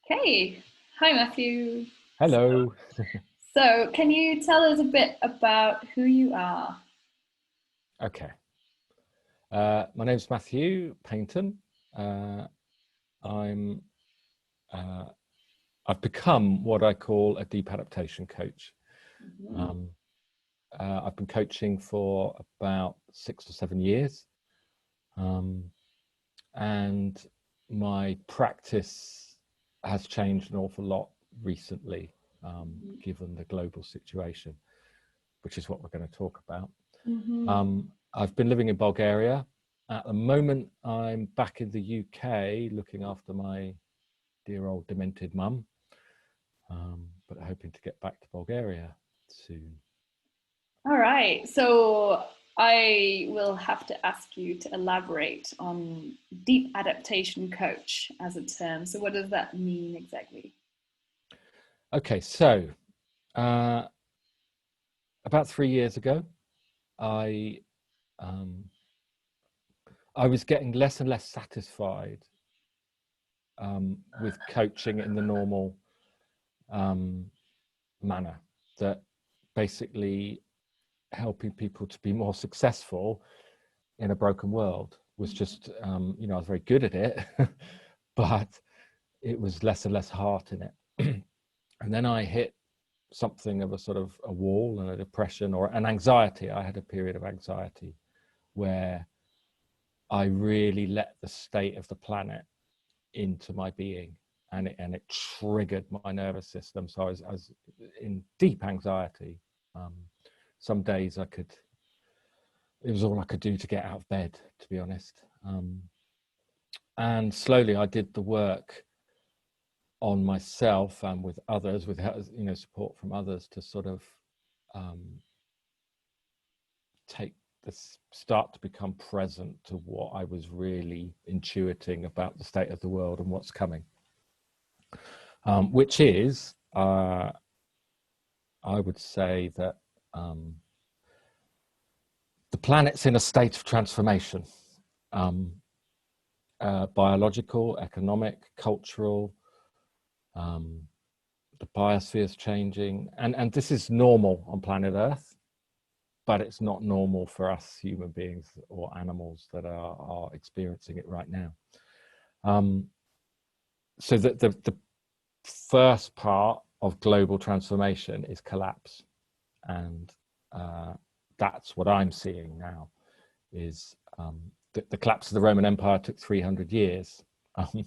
Okay. Hi, Matthew. Hello. So, can you tell us a bit about who you are? Okay. My name's Matthew Painton. Uh, I'm uh, I've become what I call a deep adaptation coach. Mhm. Um, I've been coaching for about 6 or 7 years, um, and my practice has changed an awful lot recently, given the global situation, which is what we're going to talk about. Mhm. I've been living in Bulgaria. At the moment, I'm back in the UK looking after my dear old demented mum, but hoping to get back to Bulgaria soon. All right. So, I will have to ask you to elaborate on deep adaptation coach as a term. So, what does that mean exactly? Okay, so uh, about 3 years ago, I um, I was getting less and less satisfied with coaching in the normal um, manner. That basically helping people to be more successful in a broken world was just, I was very good at it, but it was less and less heart in it. And then I hit something of a sort of a wall and a depression or an anxiety. I had a period of anxiety where I really let the state of the planet into my being, and it triggered my nervous system. So I was in deep anxiety. Um, some days it was all I could do to get out of bed, to be honest. And slowly I did the work on myself and with others, with support from others, to sort of um, take this start to become present to what I was really intuiting about the state of the world and what's coming, which is, I would say that the planet's in a state of transformation, um, biological, economic, cultural. Um, the biosphere is changing, and this is normal on planet Earth, but it's not normal for us human beings or animals that are experiencing it right now. So that the first part of global transformation is collapse, and that's what I'm seeing now. Is the collapse of the Roman Empire took 300 years. Um,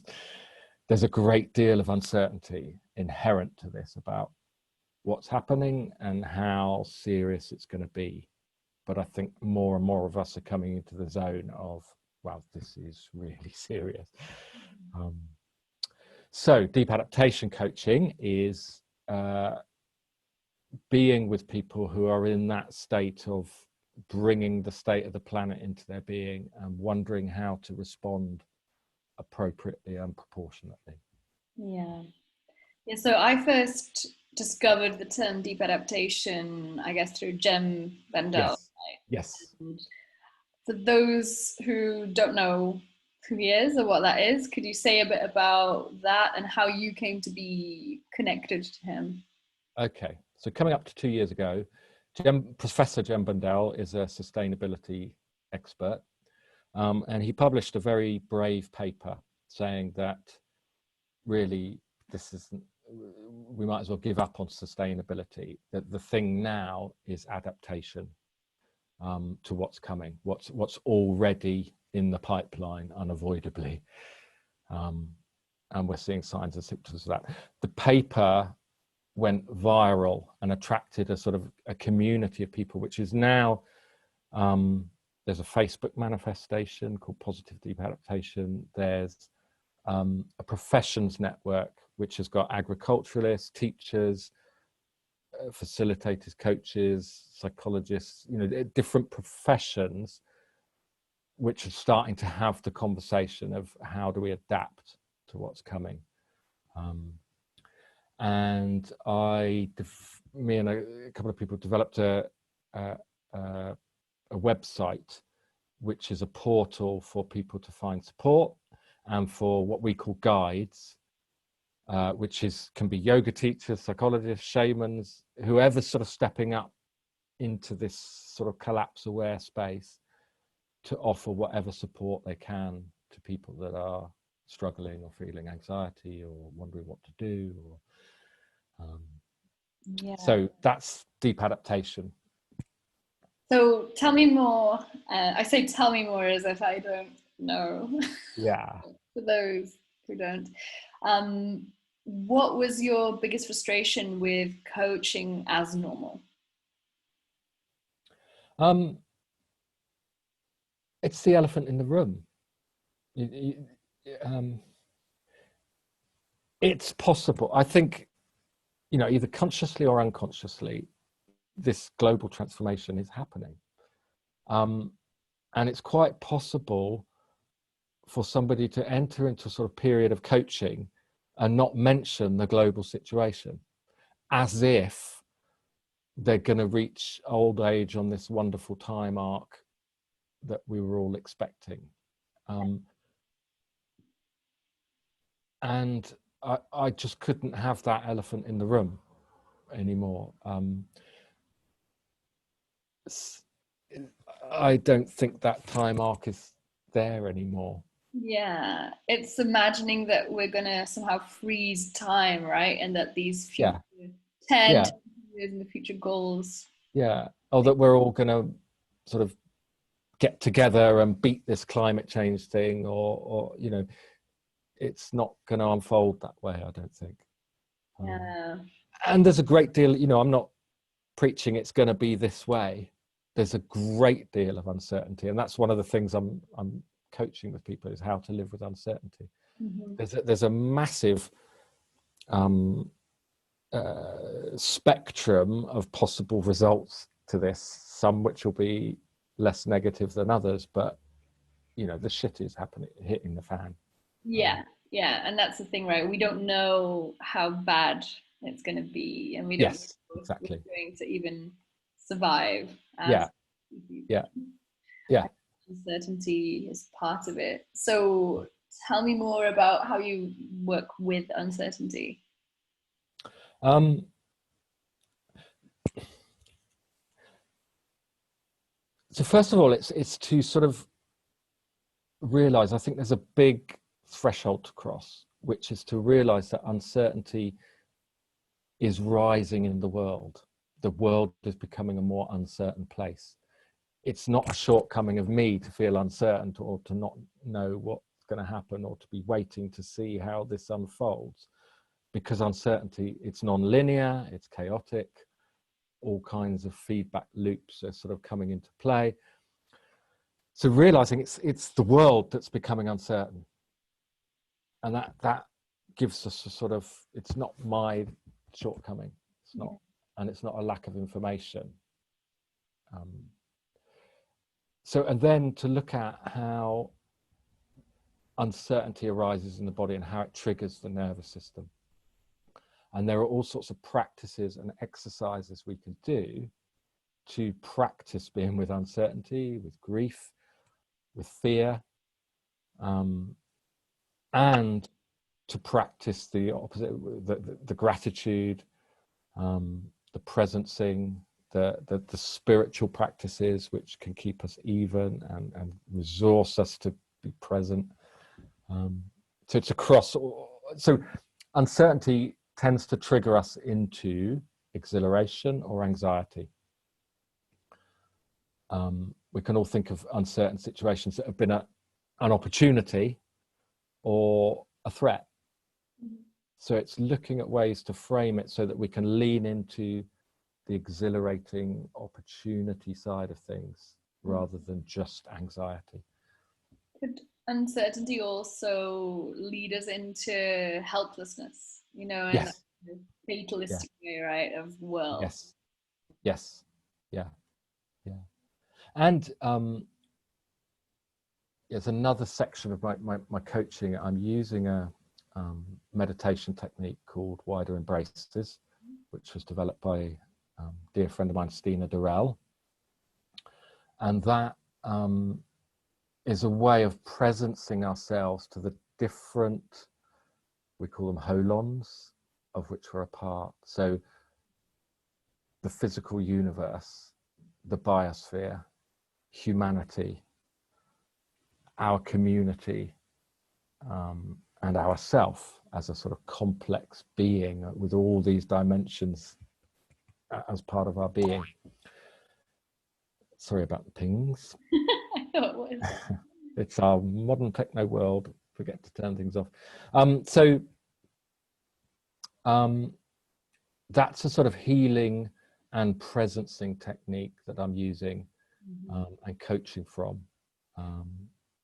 there's a great deal of uncertainty inherent to this about what's happening and how serious it's going to be. But I think more and more of us are coming into the zone of, wow, this is really serious. Um, so deep adaptation coaching is being with people who are in that state of bringing the state of the planet into their being and wondering how to respond appropriately and proportionately. Yeah. Yeah. So, I first discovered the term deep adaptation, I guess, through Jem Bendel. Yes, yes. And for those who don't know who he is or what that is, could you say a bit about that and how you came to be connected to him? Okay, so coming up to 2 years ago, Professor Jem Bundell is a sustainability expert, and he published a very brave paper saying that really this isn't, we might as well give up on sustainability, that the thing now is adaptation to what's coming, what's already in the pipeline unavoidably. And we're seeing signs and symptoms of that. The paper went viral and attracted a sort of a community of people, which is now, there's a Facebook manifestation called Positive Deep Adaptation. There's a professions network, which has got agriculturalists, teachers, facilitators, coaches, psychologists, different professions, which are starting to have the conversation of how do we adapt to what's coming. And me and a couple of people developed a website, which is a portal for people to find support and for what we call guides which can be yoga teachers, psychologists, shamans, whoever's sort of stepping up into this sort of collapse aware space to offer whatever support they can to people that are struggling or feeling anxiety or wondering what to do. So that's deep adaptation. So tell me more. I say tell me more as if I don't know. Yeah. For those who don't. What was your biggest frustration with coaching as normal? It's the elephant in the room. It's possible. I think, either consciously or unconsciously, this global transformation is happening. And it's quite possible for somebody to enter into a sort of period of coaching and not mention the global situation, as if they're going to reach old age on this wonderful time arc that we were all expecting. And I just couldn't have that elephant in the room anymore. I don't think that time arc is there anymore. Yeah, it's imagining that we're gonna somehow freeze time, right? And that these future 10 years in the future goals. Yeah, or that we're all gonna sort of get together and beat this climate change thing, or it's not going to unfold that way, I don't think. And there's a great deal, I'm not preaching it's going to be this way. There's a great deal of uncertainty, and that's one of the things I'm coaching with people, is how to live with uncertainty. There's a massive spectrum of possible results to this, some which will be less negative than others, but the shit is hitting the fan. Yeah, and that's the thing, right? We don't know how bad it's going to be, and we don't know if we're going to even survive. Uncertainty is part of it. So tell me more about how you work with uncertainty. So first of all, it's to sort of realize, I think there's a big threshold to cross, which is to realize that uncertainty is rising in the world. The world is becoming a more uncertain place. It's not a shortcoming of me to feel uncertain or to not know what's going to happen or to be waiting to see how this unfolds, because uncertainty, it's non-linear, it's chaotic, all kinds of feedback loops are sort of coming into play. So realizing it's the world that's becoming uncertain, and that gives us a sort of, it's not my shortcoming, it's not, and it's not a lack of information. And then to look at how uncertainty arises in the body and how it triggers the nervous system. And there are all sorts of practices and exercises we can do to practice being with uncertainty, with grief, with fear, and to practice the opposite, the gratitude, the presencing, the spiritual practices which can keep us even and resource us to be present. So it's across. So uncertainty tends to trigger us into exhilaration or anxiety. We can all think of uncertain situations that have been an opportunity or a threat. So it's looking at ways to frame it so that we can lean into the exhilarating opportunity side of things rather than just anxiety. Could uncertainty also lead us into helplessness, in a fatalistic way, right, of world? Yes. And there's another section of my coaching. I'm using a meditation technique called Wider Embraces, which was developed by a dear friend of mine, Stina Durrell. And that is a way of presencing ourselves to the different we call them holons, of which we're a part. So the physical universe, the biosphere, humanity, our community, and ourself as a sort of complex being with all these dimensions as part of our being. Sorry about the pings. I thought it was. It's our modern techno world. Forget to turn things off. That's a sort of healing and presencing technique that I'm using and coaching from.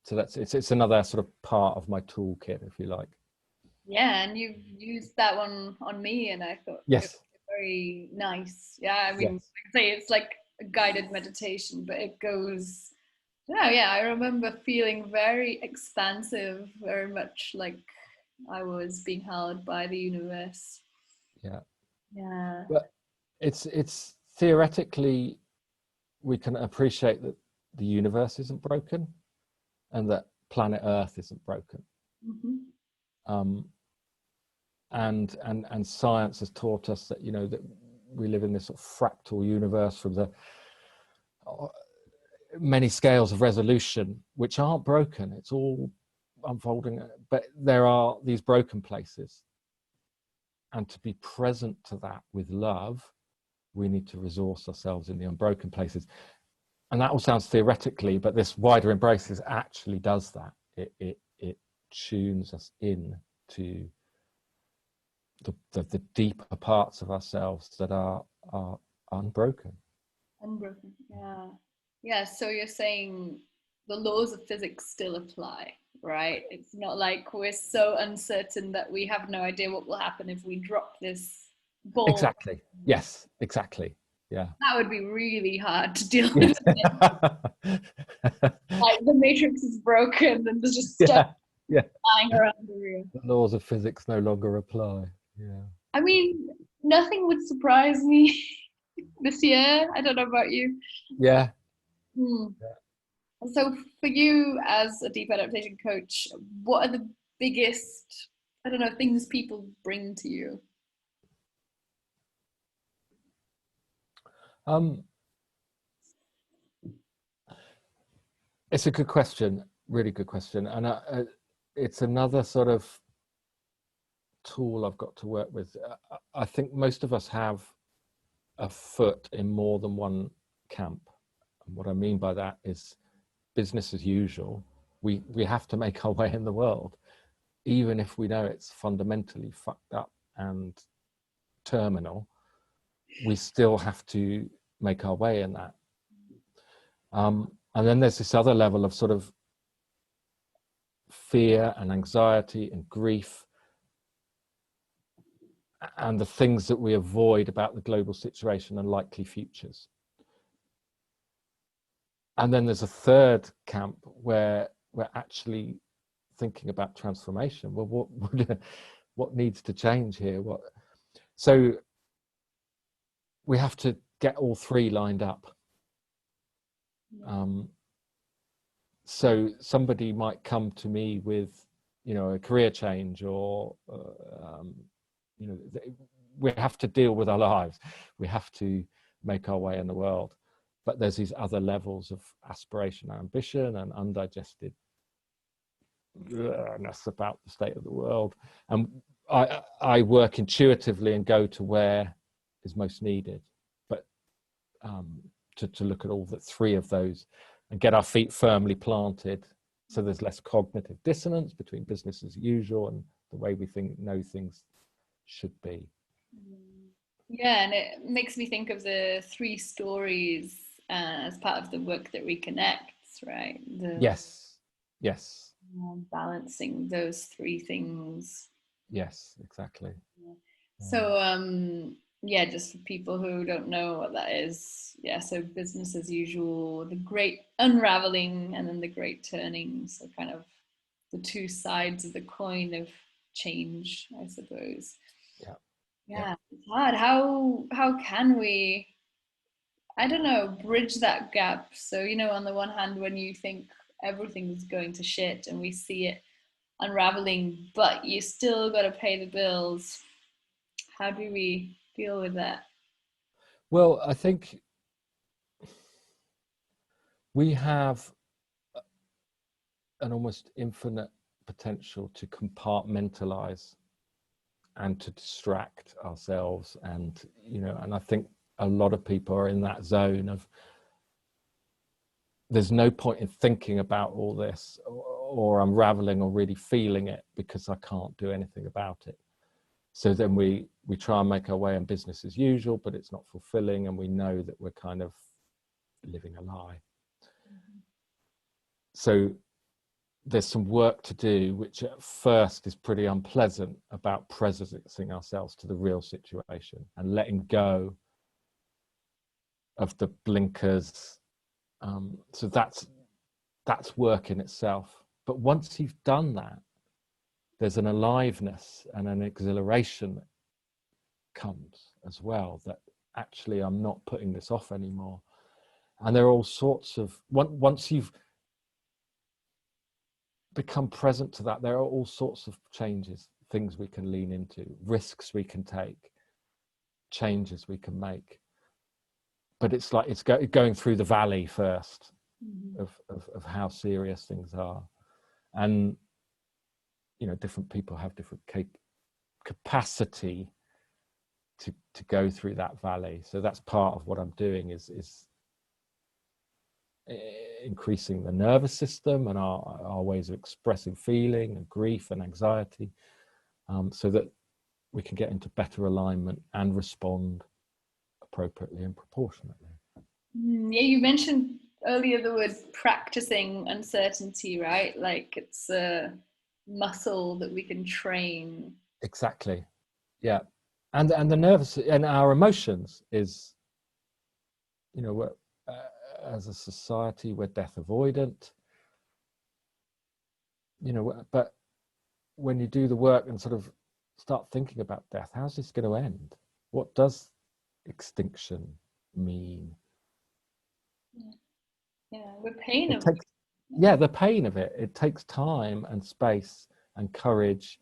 So it's another sort of part of my toolkit, if you like. Yeah, and you've used that one on me, and I thought it was very nice. Yeah, I mean, like I say, it's like a guided meditation, but it goes. Yeah, I remember feeling very expansive, very much like I was being held by the universe. Yeah. But it's theoretically, we can appreciate that the universe isn't broken and that planet Earth isn't broken. And science has taught us that, you know, that we live in this sort of fractal universe from the many scales of resolution which aren't broken. It's all unfolding, but there are these broken places, and to be present to that with love, we need to resource ourselves in the unbroken places. And that all sounds theoretically, but this wider embraces actually does that. It tunes us in to the deeper parts of ourselves that are unbroken. Unbroken, yeah. Yeah, so you're saying the laws of physics still apply, right? It's not like we're so uncertain that we have no idea what will happen if we drop this ball. Exactly. Yes, exactly. Yeah. That would be really hard to deal with. Like the matrix is broken and there's just stuff flying around the room. The laws of physics no longer apply. Yeah. I mean, nothing would surprise me this year. I don't know about you. Yeah. So for you as a deep adaptation coach, what are the biggest, I don't know, things people bring to you? It's a good question, really good question. And it's another sort of tool I've got to work with. I think most of us have a foot in more than one camp. And what I mean by that is business as usual. We have to make our way in the world, even if we know it's fundamentally fucked up and terminal. We still have to make our way in that. And then there's this other level of sort of fear and anxiety and grief and the things that we avoid about the global situation and likely futures. And then there's a third camp where we're actually thinking about transformation. Well, what needs to change here? So we have to get all three lined up. So somebody might come to me with, you know, a career change, or you know, we have to deal with our lives. We have to make our way in the world. But there's these other levels of aspiration, ambition, and undigested ness about the state of the world. And I work intuitively and go to where is most needed. But to look at all three of those and get our feet firmly planted, so there's less cognitive dissonance between business as usual and the way we know things should be. Yeah, and it makes me think of the three stories as part of the work that reconnects, right? Yes. Balancing those three things. Yes, exactly. So yeah, just for people who don't know what that is, yeah, so business as usual, the great unraveling, and then the great turning. So kind of the two sides of the coin of change, I suppose. Yeah, it's hard. How can we, I don't know, bridge that gap? So, you know, on the one hand, when you think everything's going to shit and we see it unraveling, but you still got to pay the bills. How do we deal with that? Well, I think we have an almost infinite potential to compartmentalize and to distract ourselves, and and I think a lot of people are in that zone of there's no point in thinking about all this or unraveling or really feeling it because I can't do anything about it. So then we try and make our way in business as usual, but it's not fulfilling, and we know that we're kind of living a lie. So there's some work to do, which at first is pretty unpleasant, about presencing ourselves to the real situation and letting go of the blinkers. So that's work in itself. But once you've done that, there's an aliveness and an exhilaration that comes as well, that actually I'm not putting this off anymore. And there are all sorts of, once you've become present to that, there are all sorts of changes, things we can lean into, risks we can take, changes we can make. But it's like it's going through the valley first of how serious things are. And different people have different capacity to go through that valley. So that's part of what I'm doing, is increasing the nervous system and our ways of expressing feeling and grief and anxiety, so that we can get into better alignment and respond appropriately and proportionately. Yeah, you mentioned earlier the word practicing uncertainty, right? Like it's a muscle that we can train. Exactly. Yeah. And the nervous and our emotions is, as a society, we're death avoidant, but when you do the work and sort of start thinking about death, how's this going to end? What does extinction mean? Yeah, the pain of it. Yeah, the pain of it. It takes time and space and courage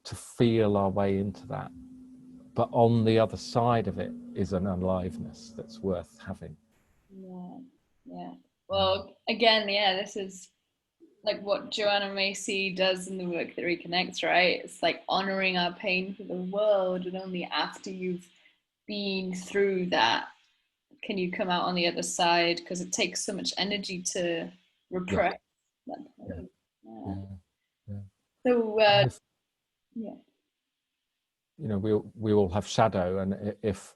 to feel our way into that. But on the other side of it is an aliveness that's worth having. Yeah. Well, again, this is like what Joanna Macy does in the work that reconnects, right? It's like honoring our pain for the world, and only after you've been through that can you come out on the other side, because it takes so much energy to repress that pain. Yeah. So yeah, we all have shadow, and if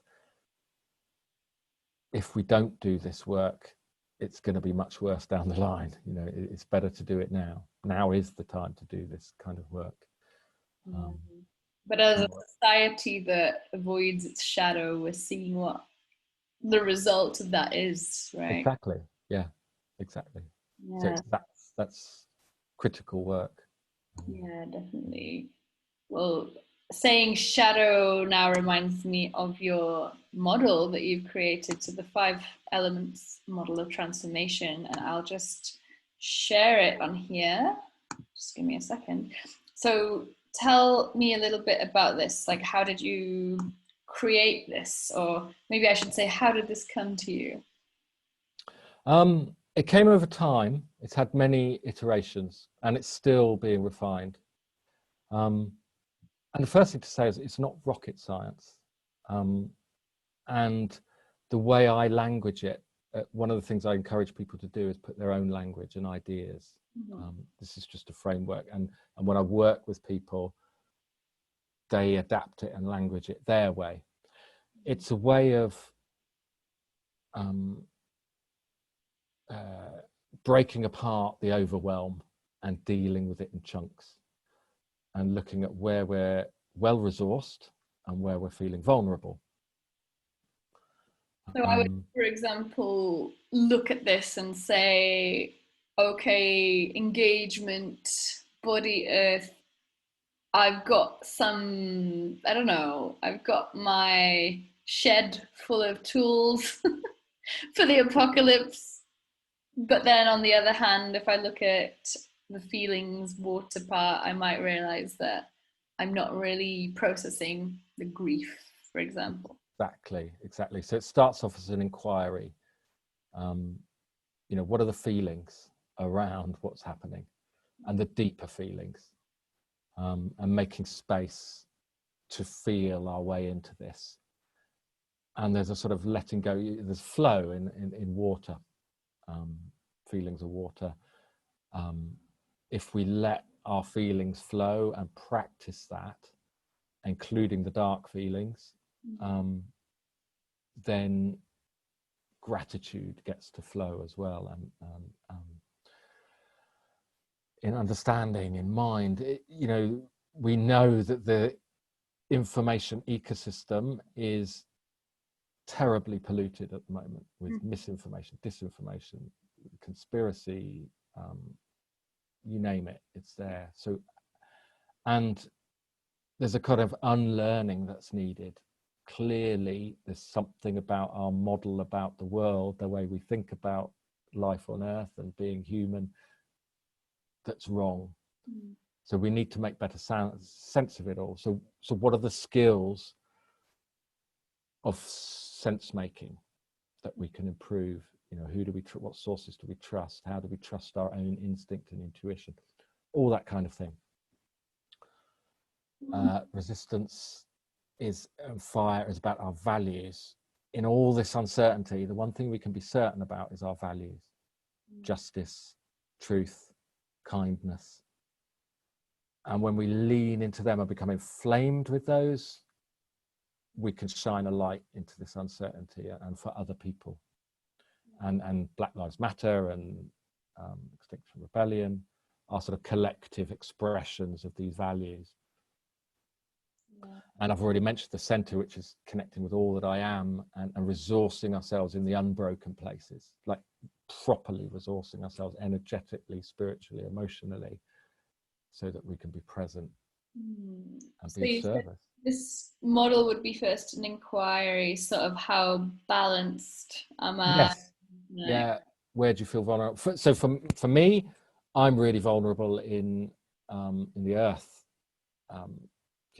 we don't do this work, it's going to be much worse down the line. It's better to do it now. Now is the time to do this kind of work. But as a society that avoids its shadow, we're seeing what the result of that is, right? Exactly. Yeah, exactly. So that's critical work. Yeah, definitely. Well, saying shadow now reminds me of your model that you've created, so the 5 elements model of transformation, and I'll just share it on here. Just give me a second. So tell me a little bit about this. Like, how did you create this? Or maybe I should say, how did this come to you? It came over time. It's had many iterations, and it's still being refined. And the first thing to say is it's not rocket science. And the way I language it, one of the things I encourage people to do is put their own language and ideas. This is just a framework. And when I work with people, they adapt it and language it their way. It's a way of breaking apart the overwhelm and dealing with it in chunks, and looking at where we're well-resourced and where we're feeling vulnerable. So I would, for example, look at this and say, okay, engagement, body earth, I've got some, I don't know, I've got my shed full of tools for the apocalypse. But then on the other hand, if I look at the feelings water part, I might realize that I'm not really processing the grief, for example. Exactly. So it starts off as an inquiry. What are the feelings around what's happening, and the deeper feelings, and making space to feel our way into this. And there's a sort of letting go, there's flow in water. Feelings are water. If we let our feelings flow and practice that, including the dark feelings, then gratitude gets to flow as well. And in understanding, in mind, we know that the information ecosystem is terribly polluted at the moment with misinformation, disinformation, conspiracy, you name it, it's there. So, and there's a kind of unlearning that's needed. Clearly, there's something about our model about the world, the way we think about life on Earth and being human, that's wrong. So we need to make better sense of it all. So what are the skills of sense making that we can improve? Who do we what sources do we trust? How do we trust our own instinct and intuition? All that kind of thing. Resistance is fire is about our values. In all this uncertainty, the one thing we can be certain about is our values: justice, truth, kindness. And when we lean into them and become inflamed with those, we can shine a light into this uncertainty and for other people. And Black Lives Matter and Extinction Rebellion are sort of collective expressions of these values. And I've already mentioned the center, which is connecting with all that I am and resourcing ourselves in the unbroken places, like properly resourcing ourselves energetically, spiritually, emotionally, so that we can be present and be of service. This model would be first an inquiry, sort of how balanced am I? Yes. Yeah. Where do you feel vulnerable? So for me, I'm really vulnerable in the earth.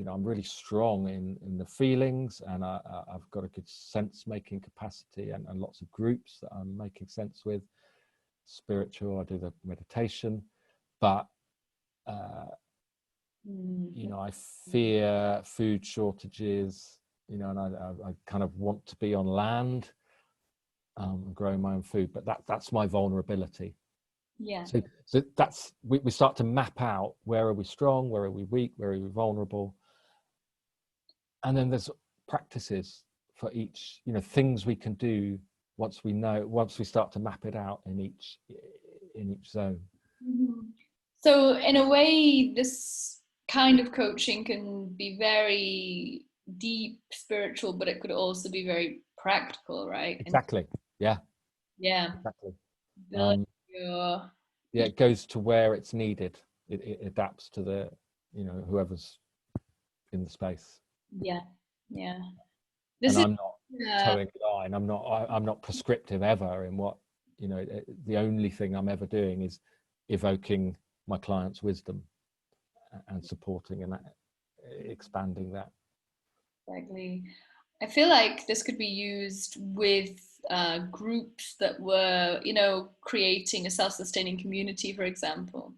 I'm really strong in the feelings, and I've got a good sense-making capacity, and lots of groups that I'm making sense with. Spiritual, I do the meditation, but I fear food shortages, and I kind of want to be on land, growing my own food, but that's my vulnerability. Yeah. So that's we start to map out, where are we strong, where are we weak, where are we vulnerable, and then there's practices for each, things we can do once we start to map it out in each zone. So in a way, this kind of coaching can be very deep spiritual, but it could also be very practical, right? Exactly. Yeah. Exactly. It goes to where it's needed. It adapts to the whoever's in the space. Yeah. And I'm not towing the line. I'm not prescriptive ever in what, the only thing I'm ever doing is evoking my client's wisdom and supporting and expanding that. Exactly. I feel like this could be used with groups that were, creating a self-sustaining community, for example.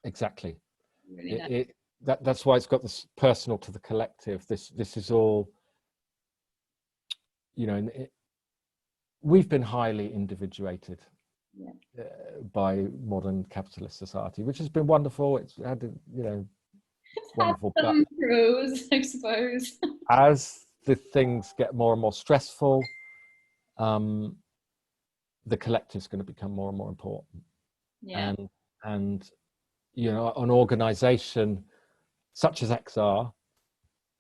Exactly. Really nice. That's why it's got this personal to the collective. This is all, we've been highly individuated by modern capitalist society, which has been wonderful. It's had, wonderful. But pros, I suppose. As the things get more and more stressful, the collective is going to become more and more important. Yeah. And an organization such as XR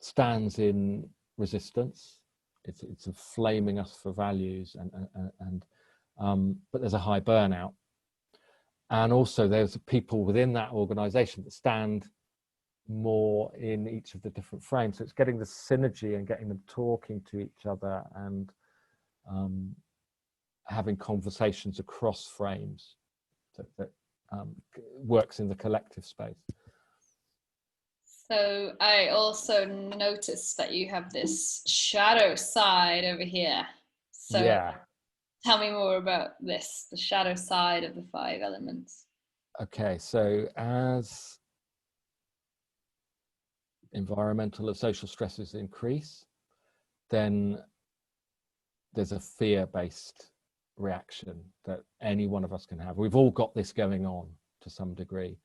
stands in resistance. It's inflaming us for values, but there's a high burnout, and also there's people within that organization that stand more in each of the different frames. So it's getting the synergy and getting them talking to each other and having conversations across frames that works in the collective space. So I also noticed that you have this shadow side over here. So Yeah. tell me more about this, the shadow side of the 5 elements. Okay, so as environmental and social stresses increase, then there's a fear-based reaction that any one of us can have. We've all got this going on to some degree.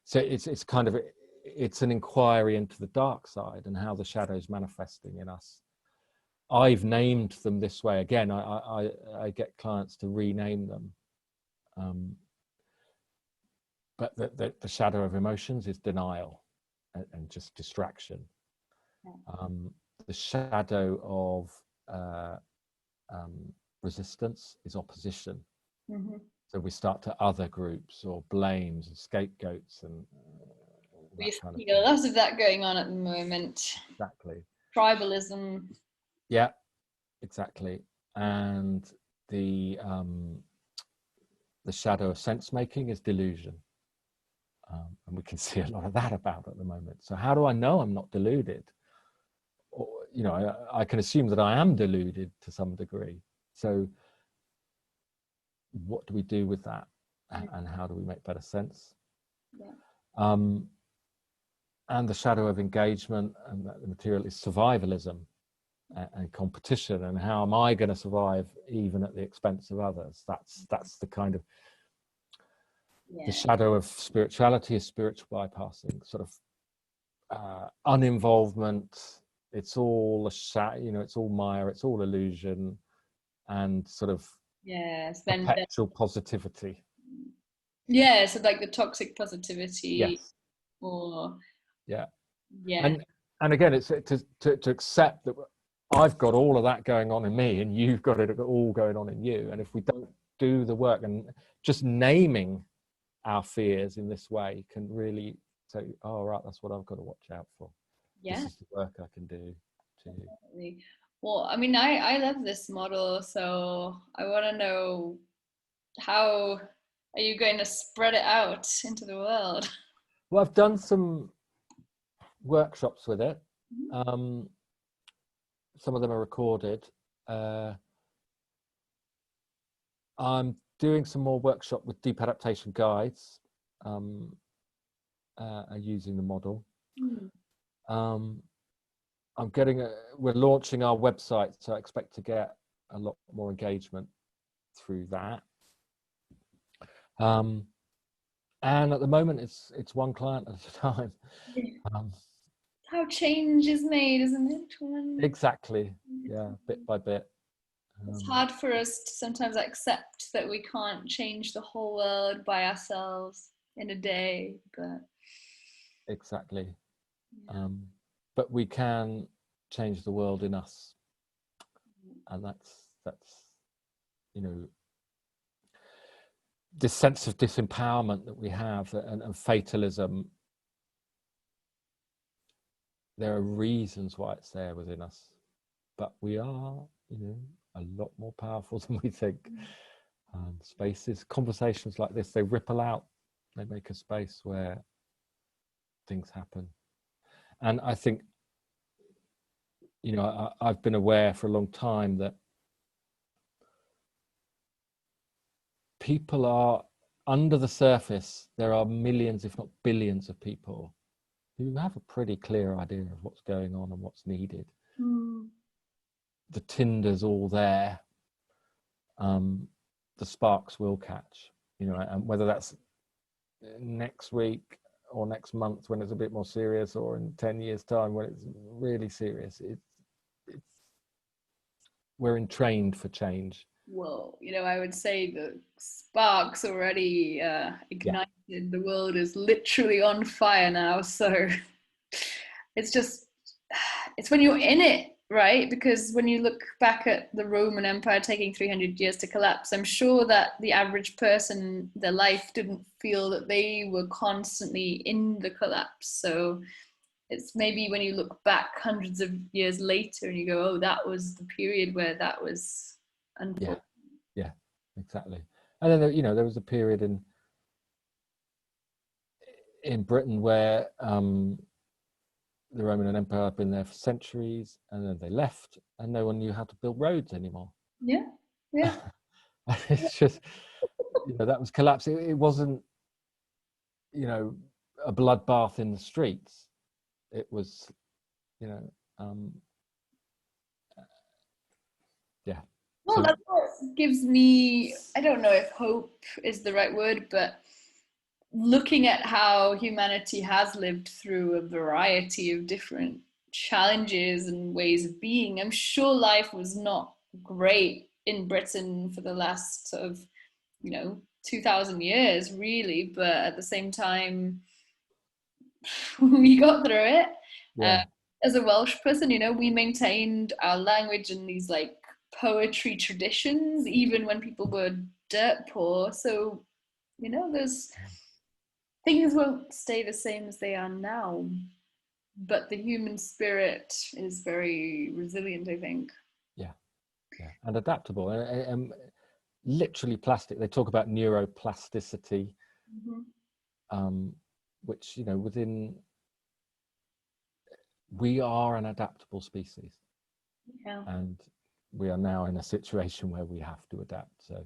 So it's kind of, it's an inquiry into the dark side and how the shadow's manifesting in us. I've named them this way. Again, I get clients to rename them. But the shadow of emotions is denial and just distraction. The shadow of resistance is opposition. Mm-hmm. So we start to other groups or blames and scapegoats and We that kind of see a thing. lot of that going on at the moment. Exactly. Tribalism. Yeah, exactly. And the shadow of sense making is delusion. And we can see a lot of that about at the moment. So how do I know I'm not deluded? Or, you know, I can assume that I am deluded to some degree. So what do we do with that? And how do we make better sense? Yeah. And the shadow of engagement and the material is survivalism and competition. And how am I going to survive even at the expense of others? That's the kind of, the shadow of spirituality is spiritual bypassing, sort of uninvolvement. It's all it's all Maya, it's all illusion, and sort of perpetual positivity. Yeah, so like the toxic positivity. Yes. Or yeah. Yeah. And again, it's to accept that I've got all of that going on in me and you've got it all going on in you. And if we don't do the work, and just naming our fears in this way can really say, oh, right, that's what I've got to watch out for. Yeah. This is the work I can do to. Well, I mean, I love this model, so I want to know, how are you going to spread it out into the world? Well, I've done some workshops with it. Some of them are recorded. I'm doing some more workshop with Deep Adaptation guides, using the model. We're launching our website, so I expect to get a lot more engagement through that. And at the moment, it's one client at a time. How change is made, isn't it? Exactly. Yeah, bit by bit. It's hard for us to sometimes accept that we can't change the whole world by ourselves in a day, but exactly. But we can change the world in us, and that's this sense of disempowerment that we have, and fatalism. There are reasons why it's there within us, but we are, a lot more powerful than we think. Spaces, conversations like this, they ripple out. They make a space where things happen. And I think, I've been aware for a long time that people are, under the surface, there are millions, if not billions of people who have a pretty clear idea of what's going on and what's needed. The tinder's all there. The sparks will catch, and whether that's next week or next month when it's a bit more serious, or in 10 years' time when it's really serious, we're entrained for change. Well, I would say the sparks already ignited. Yeah. The world is literally on fire now. So it's when you're in it, right? Because when you look back at the Roman Empire taking 300 years to collapse, I'm sure that the average person, their life didn't feel that they were constantly in the collapse. So it's maybe when you look back hundreds of years later and you go, oh, that was the period where that was unfolding. Yeah, exactly. And then, there was a period in in Britain, where the Roman Empire had been there for centuries, and then they left, and no one knew how to build roads anymore. Yeah, yeah. It's just, that was collapse. It wasn't, a bloodbath in the streets. It was, yeah. Well, that's what gives me, I don't know if hope is the right word, but looking at how humanity has lived through a variety of different challenges and ways of being, I'm sure life was not great in Britain for the last sort of, 2000 years, really. But at the same time, we got through it. Uh, Yeah. as a Welsh person, we maintained our language and these like poetry traditions, even when people were dirt poor. So, there's things won't stay the same as they are now, but the human spirit is very resilient, I think. Yeah, yeah, and adaptable, and literally plastic. They talk about neuroplasticity, which we are an adaptable species, and we are now in a situation where we have to adapt. So,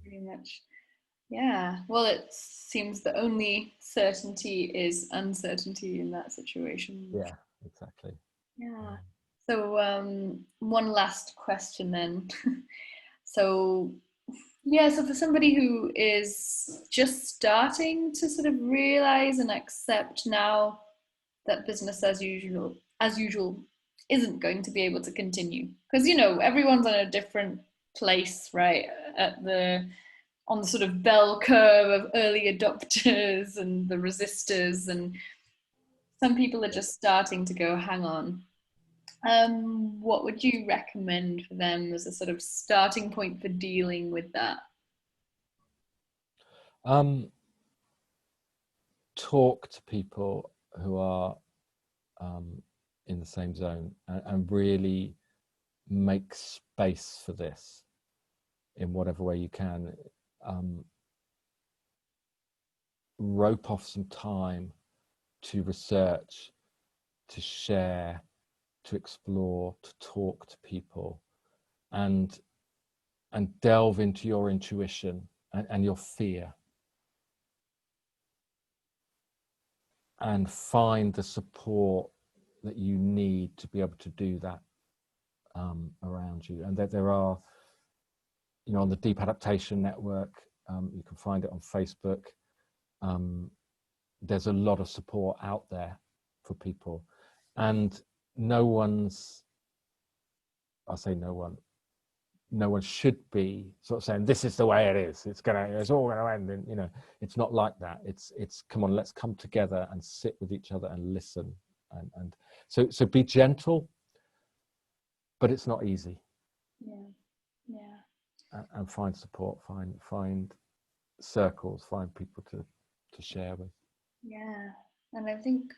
pretty much. Yeah, well, it seems the only certainty is uncertainty in that situation. Yeah, exactly. Yeah. So, one last question then. So, so for somebody who is just starting to sort of realize and accept now that business as usual isn't going to be able to continue, because everyone's on a different place, right, on the sort of bell curve of early adopters and the resistors, and some people are just starting to go, hang on. What would you recommend for them as a sort of starting point for dealing with that? Talk to people who are in the same zone, and really make space for this in whatever way you can. Rope off some time to research, to share, to explore, to talk to people, and delve into your intuition and your fear, and find the support that you need to be able to do that around you. And that there are, on the Deep Adaptation Network, you can find it on Facebook. There's a lot of support out there for people, and no one should be sort of saying this is the way it is. It's all gonna end. And it's not like that. It's come on, let's come together and sit with each other and listen. And so be gentle, but it's not easy. Yeah. And find support, find circles, find people to share with. Yeah. And I think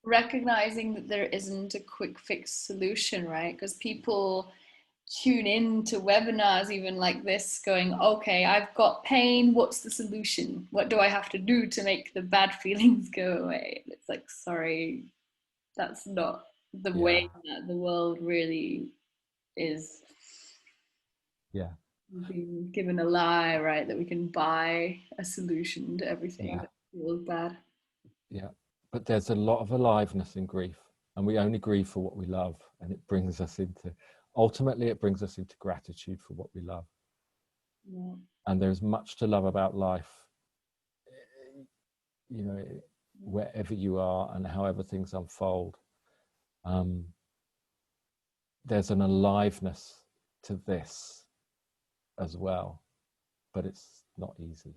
recognizing that there isn't a quick fix solution, right? Because people tune in to webinars even like this going, okay, I've got pain, what's the solution? What do I have to do to make the bad feelings go away? It's like, sorry, that's not the way that the world really is. Yeah. Being given a lie, right, that we can buy a solution to everything that feels bad. Yeah, but there's a lot of aliveness in grief, and we only grieve for what we love, and it brings us into gratitude for what we love. Yeah. And there's much to love about life, wherever you are and however things unfold. There's an aliveness to this as well, but it's not easy.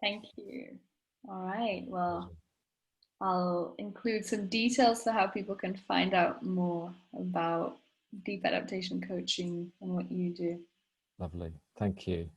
Thank you. All right, well, I'll include some details for how people can find out more about deep adaptation coaching and what you do. Lovely. Thank you.